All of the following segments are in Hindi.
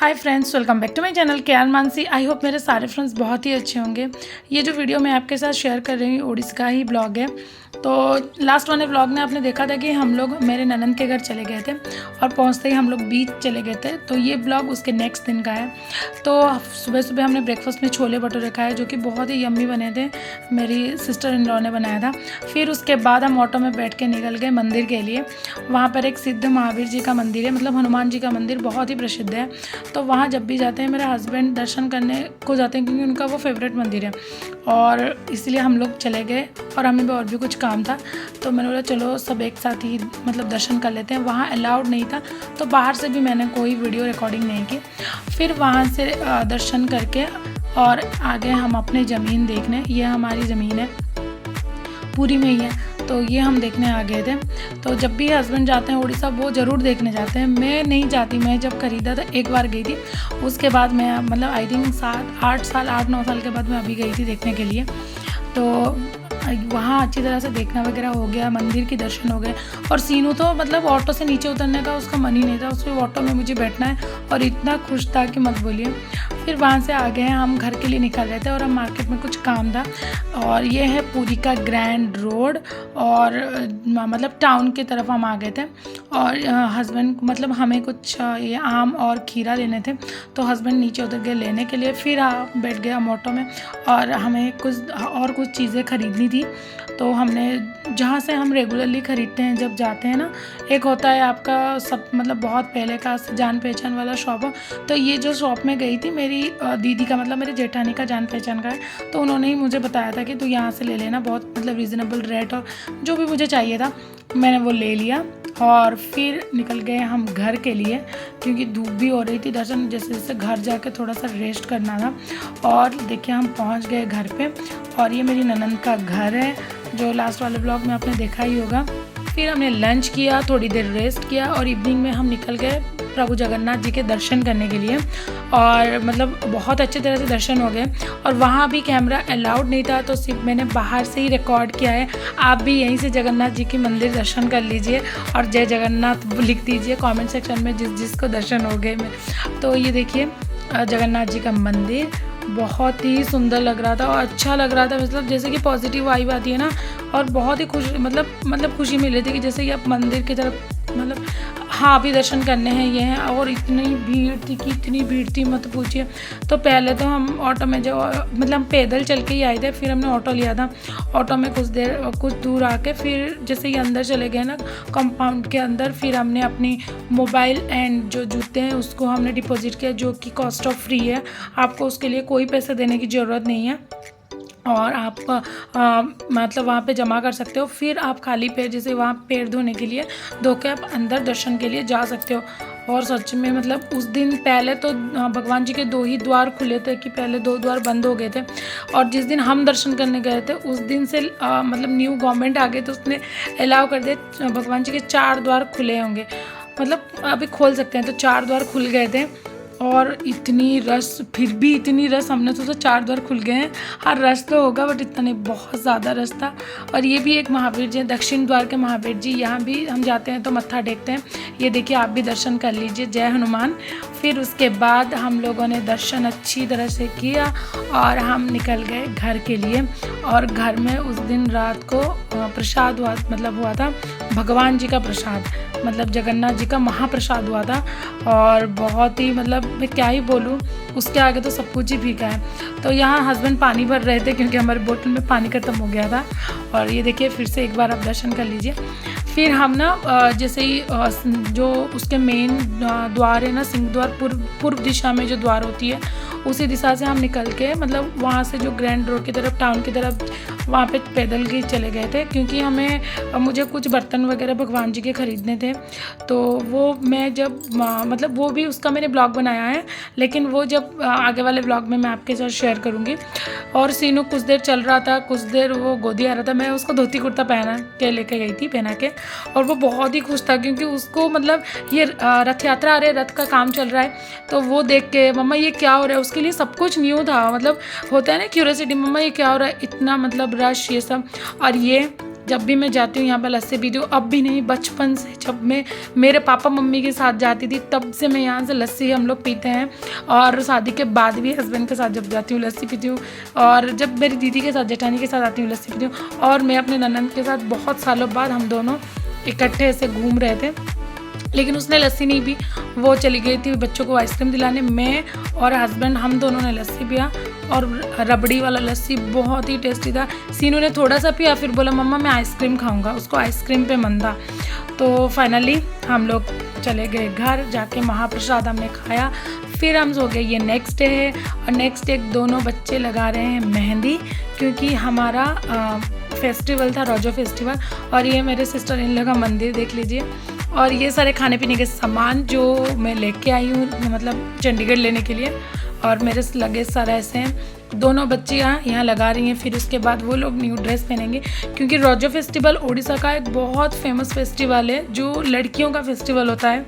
Hi friends, welcome back to my channel KR Mansi. I hope मेरे सारे फ्रेंड्स बहुत ही अच्छे होंगे। ये जो वीडियो मैं आपके साथ शेयर कर रही हूँ ओडिशा का ही ब्लॉग है। तो लास्ट वाले ब्लॉग में आपने देखा था कि हम लोग मेरे ननंद के घर चले गए थे और पहुँचते ही हम लोग बीच चले गए थे। तो ये ब्लॉग उसके नेक्स्ट दिन का है। तो सुबह सुबह हमने ब्रेकफास्ट में छोले भटूरे खाए जो कि बहुत ही यम्मी बने थे, मेरी सिस्टर इन लॉ ने बनाया था। फिर उसके बाद हम ऑटो में बैठ के निकल गए मंदिर के लिए। वहाँ पर एक सिद्ध महावीर जी का मंदिर है, मतलब हनुमान जी का मंदिर बहुत ही प्रसिद्ध है। तो वहाँ जब भी जाते हैं मेरे हस्बैंड दर्शन करने को जाते हैं क्योंकि उनका वो फेवरेट मंदिर है, और इसलिए हम लोग चले गए। और हमें भी और भी कुछ काम था तो मैंने बोला चलो सब एक साथ ही मतलब दर्शन कर लेते हैं। वहाँ अलाउड नहीं था तो बाहर से भी मैंने कोई वीडियो रिकॉर्डिंग नहीं की। फिर वहाँ से दर्शन करके और आगे हम अपने ज़मीन देखने, ये हमारी ज़मीन है पूरी में ही है, तो ये हम देखने आ गए थे। तो जब भी हस्बैंड जाते हैं उड़ीसा वो ज़रूर देखने जाते हैं। मैं नहीं जाती, मैं जब खरीदा था एक बार गई थी, उसके बाद मैं मतलब आई थिंक 8 साल के बाद मैं अभी गई थी देखने के लिए। तो वहाँ अच्छी तरह से देखना वगैरह हो गया, मंदिर के दर्शन हो गए। और सीनू तो मतलब ऑटो से नीचे उतरने का उसका मन ही नहीं था, उसको ऑटो में मुझे बैठना है और इतना खुश था कि मत बोलिए। फिर वहाँ से आ गए हम घर के लिए निकल रहे थे और हम मार्केट में कुछ काम था। और ये है पुरी का ग्रैंड रोड और मतलब टाउन की तरफ हम आ गए थे। और हस्बैंड मतलब हमें कुछ ये आम और खीरा लेने थे, तो हस्बैंड नीचे उतर गए लेने के लिए। फिर बैठ गए हम ऑटो में और हमें कुछ चीज़ें खरीदनी थी। तो हमने जहाँ से हम रेगुलरली ख़रीदते हैं जब जाते हैं ना, एक होता है आपका सब मतलब बहुत पहले का जान पहचान वाला शॉप हो। तो ये जो शॉप में गई थी मेरी दीदी का मतलब मेरे जेठानी का जान पहचान का है, तो उन्होंने ही मुझे बताया था कि तू यहाँ से ले लेना, बहुत मतलब रीज़नेबल रेट, और जो भी मुझे चाहिए था मैंने वो ले लिया। और फिर निकल गए हम घर के लिए क्योंकि धूप भी हो रही थी। दर्शन जैसे जैसे घर जाके थोड़ा सा रेस्ट करना था। और देखिए हम पहुंच गए घर पे, और ये मेरी ननंद का घर है जो लास्ट वाले ब्लॉग में आपने देखा ही होगा। फिर हमने लंच किया, थोड़ी देर रेस्ट किया और इवनिंग में हम निकल गए प्रभु जगन्नाथ जी के दर्शन करने के लिए। और मतलब बहुत अच्छे तरह से दर्शन हो गए। और वहाँ भी कैमरा अलाउड नहीं था तो सिर्फ मैंने बाहर से ही रिकॉर्ड किया है। आप भी यहीं से जगन्नाथ जी की मंदिर दर्शन कर लीजिए और जय जगन्नाथ लिख दीजिए कमेंट सेक्शन में जिसको दर्शन हो गए में। तो ये देखिए जगन्नाथ जी का मंदिर बहुत ही सुंदर लग रहा था और अच्छा लग रहा था, मतलब जैसे कि पॉजिटिव वाइब आती है ना। और बहुत ही खुश मतलब खुशी मिल रही थी कि जैसे कि आप मंदिर की तरफ मतलब हाँ अभी दर्शन करने हैं ये हैं। और इतनी भीड़ थी कि इतनी भीड़ थी मत पूछिए। तो पहले तो हम ऑटो में जो मतलब पैदल चल के ही आए थे, फिर हमने ऑटो लिया था। ऑटो में कुछ दूर आके फिर जैसे ही अंदर चले गए ना कंपाउंड के अंदर, फिर हमने अपनी मोबाइल एंड जो जूते हैं उसको हमने डिपॉजिट किया जो कि कॉस्ट ऑफ फ्री है। आपको उसके लिए कोई पैसा देने की ज़रूरत नहीं है और आप मतलब वहाँ पे जमा कर सकते हो। फिर आप खाली पैर जैसे वहाँ पैर धोने के लिए धो के आप अंदर दर्शन के लिए जा सकते हो। और सच में मतलब उस दिन पहले तो भगवान जी के 2 ही द्वार खुले थे कि पहले 2 द्वार बंद हो गए थे। और जिस दिन हम दर्शन करने गए थे उस दिन से मतलब न्यू गवर्नमेंट आ गई तो उसने अलाउ कर दिया भगवान जी के 4 द्वार खुले होंगे, मतलब अभी खोल सकते हैं। तो 4 द्वार खुल गए थे और इतनी रश, फिर भी इतनी रश, हमने सोचा 4 द्वार खुल गए हैं हर रश तो होगा, बट इतना नहीं, बहुत ज़्यादा रश था। और ये भी एक महावीर जी दक्षिण द्वार के महावीर जी, यहाँ भी हम जाते हैं तो मत्था टेकते हैं। ये देखिए आप भी दर्शन कर लीजिए, जय हनुमान। फिर उसके बाद हम लोगों ने दर्शन अच्छी तरह से किया और हम निकल गए घर के लिए। और घर में उस दिन रात को प्रसाद हुआ था भगवान जी का प्रसाद, मतलब जगन्नाथ जी का महाप्रसाद हुआ था। और बहुत ही मतलब मैं क्या ही बोलूँ, उसके आगे तो सब कुछ ही फीका है। तो यहाँ हस्बैंड पानी भर रहे थे क्योंकि हमारे बोतल में पानी खत्म हो गया था। और ये देखिए फिर से एक बार आप दर्शन कर लीजिए। फिर हम ना जैसे ही जो उसके मेन द्वार है ना सिंह द्वार, पूर्व दिशा में जो द्वार होती है उसी दिशा से हम निकल के मतलब वहाँ से जो ग्रैंड रोड की तरफ टाउन की तरफ वहाँ पे पैदल ही चले गए थे क्योंकि मुझे कुछ बर्तन वगैरह भगवान जी के ख़रीदने थे। तो वो मैं जब मतलब वो भी उसका मैंने ब्लॉग बनाया है, लेकिन वो जब आगे वाले ब्लॉग में मैं आपके साथ शेयर करूँगी। और सीनू कुछ देर चल रहा था, कुछ देर वो गोदी आ रहा था, मैं उसको धोती कुर्ता पहना के लेके गई थी पहना के। और वो बहुत ही खुश था क्योंकि उसको मतलब ये रथ यात्रा आ रही है, रथ का काम चल रहा है। तो वो देख के मम्मा ये क्या हो रहा है, उसके लिए सब कुछ न्यू था, मतलब होता है ना क्यूरियोसिटी, मम्मा ये क्या हो रहा है, इतना मतलब रश ये सब। और ये जब भी मैं जाती हूँ यहाँ पर लस्सी पीती हूँ। अब भी नहीं, बचपन से जब मैं मेरे पापा मम्मी के साथ जाती थी तब से मैं यहाँ से लस्सी हम लोग पीते हैं। और शादी के बाद भी हस्बैंड के साथ जब जाती हूँ लस्सी पीती हूँ, और जब मेरी दीदी के साथ जेठानी के साथ आती हूँ लस्सी पीती हूँ। और मैं अपने ननद के साथ बहुत सालों बाद हम दोनों इकट्ठे ऐसे घूम रहे थे, लेकिन उसने लस्सी नहीं पी, वो चली गई थी बच्चों को आइसक्रीम दिलाने। मैं और हस्बैंड हम दोनों ने लस्सी पिया, और रबड़ी वाला लस्सी बहुत ही टेस्टी था। सीनू ने थोड़ा सा पिया, फिर बोला मम्मा मैं आइसक्रीम खाऊंगा, उसको आइसक्रीम पे मन था। तो फाइनली हम लोग चले गए घर, जाके महाप्रसाद हमने खाया, फिर हम सो गए। ये नेक्स्ट डे है, और नेक्स्ट डे दोनों बच्चे लगा रहे हैं मेहंदी, क्योंकि हमारा फेस्टिवल था, रोजो फेस्टिवल। और ये मेरे सिस्टर इन लोग का मंदिर देख लीजिए। और ये सारे खाने पीने के सामान जो मैं लेके आई हूँ, मतलब चंडीगढ़ लेने के लिए, और मेरे लगेज सारा ऐसे हैं। दोनों बच्चियाँ यहाँ लगा रही हैं, फिर उसके बाद वो लोग न्यू ड्रेस पहनेंगे, क्योंकि रोजो फेस्टिवल उड़ीसा का एक बहुत फेमस फेस्टिवल है जो लड़कियों का फेस्टिवल होता है।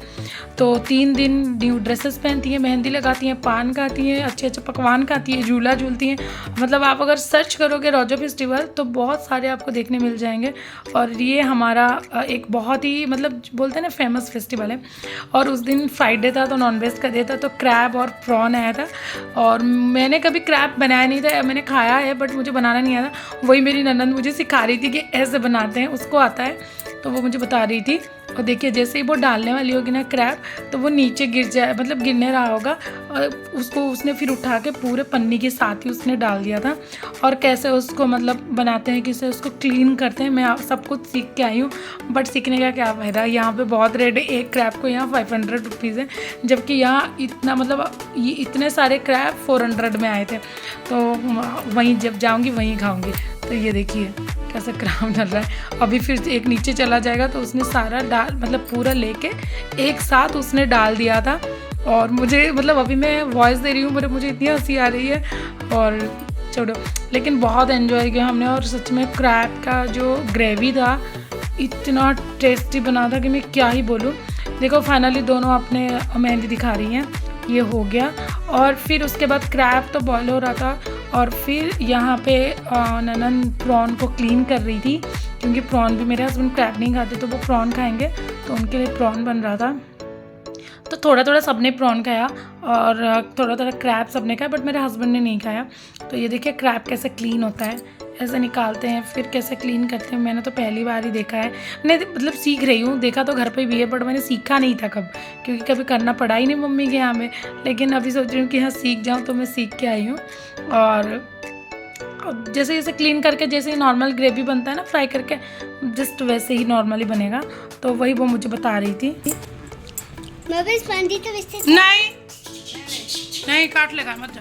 तो 3 दिन न्यू ड्रेसेस पहनती हैं, मेहंदी लगाती हैं, पान खाती हैं, अच्छे अच्छे पकवान खाती हैं, झूला झूलती हैं। मतलब आप अगर सर्च करोगे रोजो फेस्टिवल तो बहुत सारे आपको देखने मिल जाएंगे। और ये हमारा एक बहुत ही मतलब बोलते हैं ना फेमस फेस्टिवल है। और उस दिन फ्राइडे था तो नॉनवेज का डे था, तो क्रैब और प्रॉन आया था। और मैंने कभी क्रैब बनाया नहीं था, मैंने खाया है बट मुझे बनाना नहीं आता। वही मेरी ननद मुझे सिखा रही थी कि ऐसे बनाते हैं, उसको आता है तो वो मुझे बता रही थी। और देखिए जैसे ही वो डालने वाली होगी ना क्रैब, तो वो नीचे गिर जाए, मतलब गिरने रहा होगा, और उसको उसने फिर उठा के पूरे पन्नी के साथ ही उसने डाल दिया था। और कैसे उसको मतलब बनाते हैं, कैसे उसको क्लीन करते हैं, मैं सब कुछ सीख के आई हूँ। बट सीखने का क्या फ़ायदा, यहाँ पे बहुत रेट है, एक क्रैब को यहाँ 500 रुपीज़ है, जबकि यहाँ इतना मतलब ये इतने सारे क्रैब 400 में आए थे। तो वहीं जब जाऊँगी वहीं खाऊँगी। तो ये देखिए कैसे क्रैब डल रहा है। अभी फिर एक नीचे चला जाएगा, तो उसने सारा डाल मतलब पूरा लेके एक साथ उसने डाल दिया था। और मुझे मतलब अभी मैं वॉइस दे रही हूँ, मुझे इतनी हंसी आ रही है। और छोड़ो, लेकिन बहुत एंजॉय किया हमने। और सच में क्रैब का जो ग्रेवी था इतना टेस्टी बना था कि मैं क्या ही बोलूँ। देखो फाइनली दोनों अपने मेहंदी दिखा रही हैं, ये हो गया। और फिर उसके बाद क्रैब तो बॉयल हो रहा था, और फिर यहाँ पे ननन प्रॉन को क्लीन कर रही थी, क्योंकि प्रॉन भी मेरे हस्बैंड क्रैब नहीं खाते, तो वो प्रॉन खाएंगे, तो उनके लिए प्रॉन बन रहा था। तो थोड़ा थोड़ा सबने प्रॉन खाया और थोड़ा थोड़ा क्रैब सबने खाया, बट मेरे हस्बैंड ने नहीं खाया। तो ये देखिए क्रैब कैसे क्लीन होता है, ऐसे निकालते हैं फिर कैसे क्लीन करते हैं। मैंने तो पहली बार ही देखा है, नहीं मतलब सीख रही हूँ, देखा तो घर पे भी है, बट मैंने सीखा नहीं था कब, क्योंकि कभी करना पड़ा ही नहीं मम्मी के यहाँ में। लेकिन अभी सोच रही हूँ कि हाँ सीख जाऊँ, तो मैं सीख के आई हूँ। और जैसे जैसे क्लीन करके, जैसे ही नॉर्मल ग्रेवी बनता है ना फ्राई करके, जस्ट वैसे ही नॉर्मली बनेगा। तो वही वो मुझे बता रही थी। नहीं नहीं काट लेगा, मत जा।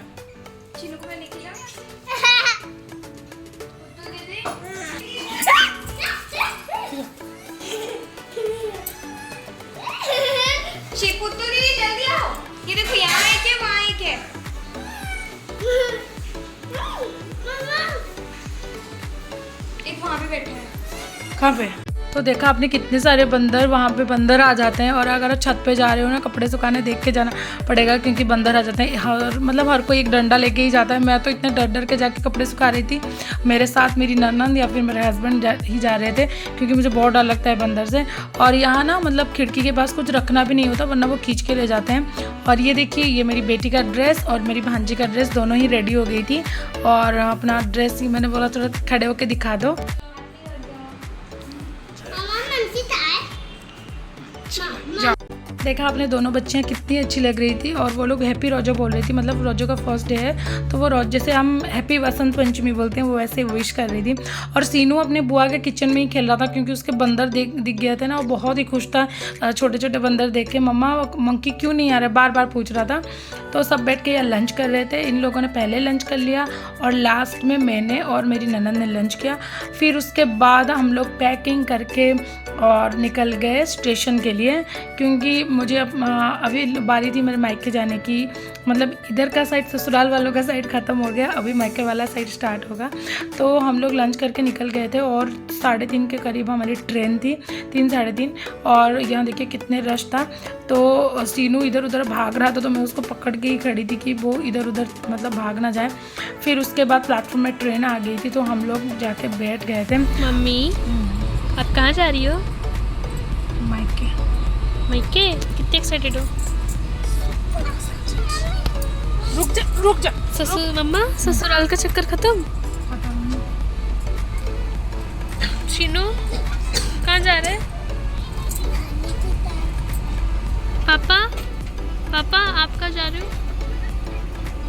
पुत्तू दीदी जल्दी आओ, ये देखो यहाँ एक है वहाँ एक है। एक वहाँ पे बैठे हैं। कहाँ पे? तो देखा आपने कितने सारे बंदर, वहाँ पे बंदर आ जाते हैं। और अगर आप छत पे जा रहे हो ना कपड़े सुखाने, देख के जाना पड़ेगा, क्योंकि बंदर आ जाते हैं। हर कोई एक डंडा लेके ही जाता है। मैं तो इतने डर डर के जाके कपड़े सुखा रही थी, मेरे साथ मेरी ननद या फिर मेरे हस्बैंड ही जा रहे थे, क्योंकि मुझे बहुत डर लगता है बंदर से। और यहाँ ना मतलब खिड़की के पास कुछ रखना भी नहीं होता, वरना वो खींच के ले जाते हैं। और ये देखिए, ये मेरी बेटी का ड्रेस और मेरी भांजी का ड्रेस दोनों ही रेडी हो गई थी। और अपना ड्रेस ही मैंने बोला थोड़ा खड़े होके दिखा दो। देखा आपने दोनों बच्चियाँ कितनी अच्छी लग रही थी, और वो लोग हैप्पी रोजो बोल रही थी। मतलब रोजो का फर्स्ट डे है, तो वो रोज जैसे हम हैप्पी वसंत पंचमी बोलते हैं, वो वैसे विश कर रही थी। और सीनू अपने बुआ के किचन में ही खेल रहा था, क्योंकि उसके बंदर दिख गए थे ना, वो बहुत ही खुश था छोटे छोटे बंदर देख के। मम्मा मंकी क्यों नहीं आ रहा, बार बार पूछ रहा था। तो सब बैठ के यहाँ लंच कर रहे थे। इन लोगों ने पहले लंच कर लिया, और लास्ट में मैंने और मेरी ननद ने लंच किया। फिर उसके बाद हम लोग पैकिंग करके और निकल गए स्टेशन के लिए, क्योंकि मुझे अभी बारी थी मेरे मायके जाने की। मतलब इधर का साइड ससुराल वालों का साइड ख़त्म हो गया, अभी मायके वाला साइड स्टार्ट होगा। तो हम लोग लंच करके निकल गए थे और 3:30 के करीब हमारी ट्रेन थी, 3 साढ़े 3। और यहाँ देखिए कितने रश था। तो सीनू इधर उधर भाग रहा था, तो मैं उसको पकड़ के ही खड़ी थी कि वो इधर उधर मतलब भाग ना जाए। फिर उसके बाद प्लेटफॉर्म में ट्रेन आ गई थी, तो हम लोग जाके बैठ गए थे। मम्मी आप कहाँ जा रही हो? मायके। मायके? कितने एक्साइटेड हो? रुक जा। ससुर मम्मा ससुराल का चक्कर खत्म? शीनू कहाँ जा रहे? पापा पापा आप कहाँ जा रहे हो?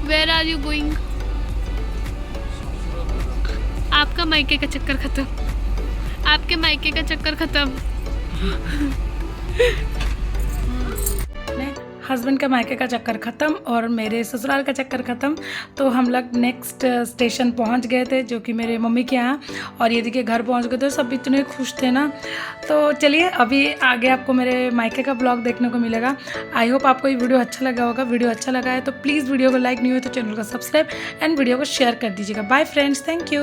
Where are you going? आपका मायके का चक्कर खत्म, आपके मायके का चक्कर खत्म। हस्बैंड का मायके का चक्कर ख़त्म और मेरे ससुराल का चक्कर ख़त्म। तो हम लोग नेक्स्ट स्टेशन पहुंच गए थे, जो कि मेरे मम्मी के यहाँ। और ये देखिए घर पहुंच गए थे, सब इतने खुश थे ना। तो चलिए अभी आगे आपको मेरे मायके का ब्लॉग देखने को मिलेगा। आई होप आपको ये वीडियो अच्छा लगा होगा। वीडियो अच्छा लगा है तो प्लीज़ वीडियो को लाइक, नहीं हो तो चैनल को सब्सक्राइब एंड वीडियो को शेयर कर दीजिएगा। Bye friends, thank you.